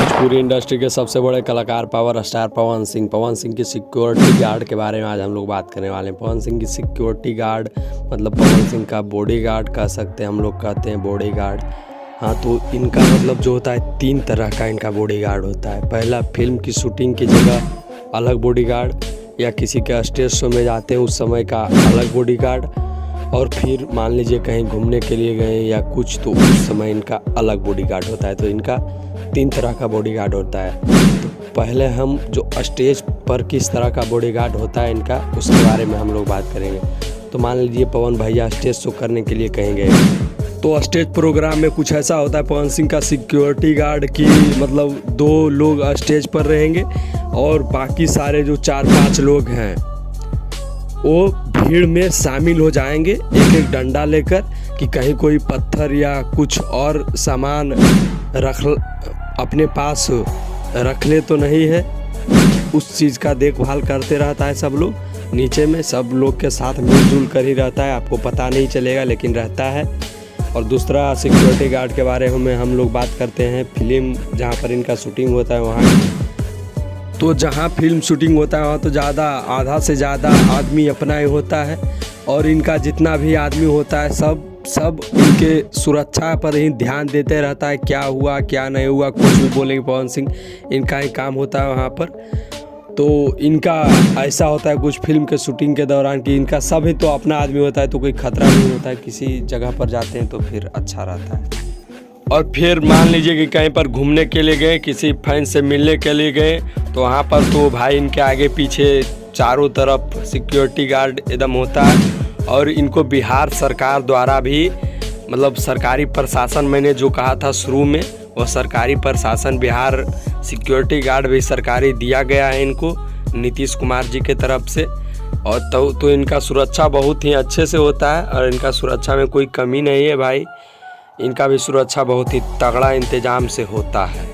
Bhojpuri industry के सबसे बड़े कलाकार पावर स्टार पवन सिंह की सिक्योरिटी गार्ड के बारे में आज हम लोग बात करने वाले हैं। पवन सिंह की सिक्योरिटी गार्ड मतलब पवन सिंह का बॉडी गार्ड कह सकते हैं, हम लोग कहते हैं बॉडी गार्ड। हाँ, तो इनका मतलब जो होता है 3 तरह का इनका बॉडी गार्ड होता है। पहला, फिल्म की शूटिंग की जगह अलग बॉडी गार्ड, या किसी के स्टेज शो में जाते हैं उस समय का अलग बॉडी गार्ड, और फिर मान लीजिए कहीं घूमने के लिए गए या कुछ, तो उस समय इनका अलग बॉडी गार्ड होता है। तो इनका 3 तरह का बॉडी गार्ड होता है। तो पहले हम जो स्टेज पर किस तरह का बॉडी गार्ड होता है इनका, उसके बारे में हम लोग बात करेंगे। तो मान लीजिए पवन भैया स्टेज शो करने के लिए कहीं गए, तो स्टेज प्रोग्राम में कुछ ऐसा होता है पवन सिंह का सिक्योरिटी गार्ड की मतलब 2 लोग स्टेज पर रहेंगे और बाकी सारे जो 4-5 लोग हैं वो भीड़ में शामिल हो जाएंगे एक एक डंडा लेकर, कि कहीं कोई पत्थर या कुछ और सामान अपने पास रख ले तो नहीं है। उस चीज़ का देखभाल करते रहता है सब लोग। नीचे में सब लोग के साथ मिलजुल कर ही रहता है, आपको पता नहीं चलेगा लेकिन रहता है। और दूसरा, सिक्योरिटी गार्ड के बारे में हम लोग बात करते हैं फिल्म जहाँ पर इनका शूटिंग होता है वहाँ। तो जहाँ फिल्म शूटिंग होता है वहाँ तो आधा से ज़्यादा आदमी अपना ही होता है, और इनका जितना भी आदमी होता है सब इनके सुरक्षा पर ही ध्यान देते रहता है। क्या हुआ क्या नहीं हुआ कुछ भी बोलेंगे पवन सिंह, इनका ही काम होता है वहाँ पर। तो इनका ऐसा होता है कुछ फिल्म के शूटिंग के दौरान कि इनका सभी तो अपना आदमी होता है, तो कोई खतरा नहीं होता है। किसी जगह पर जाते हैं तो फिर अच्छा रहता है। और फिर मान लीजिए कि कहीं पर घूमने के लिए गए, किसी फैन से मिलने के लिए गए, तो वहाँ पर तो भाई इनके आगे पीछे चारों तरफ सिक्योरिटी गार्ड एकदम होता है। और इनको बिहार सरकार द्वारा भी मतलब सरकारी प्रशासन, मैंने जो कहा था शुरू में, वह सरकारी प्रशासन बिहार सिक्योरिटी गार्ड भी सरकारी दिया गया है इनको नीतीश कुमार जी के तरफ से। और तो इनका सुरक्षा बहुत ही अच्छे से होता है, और इनका सुरक्षा में कोई कमी नहीं है भाई। इनका भी सुरक्षा बहुत ही तगड़ा इंतजाम से होता है।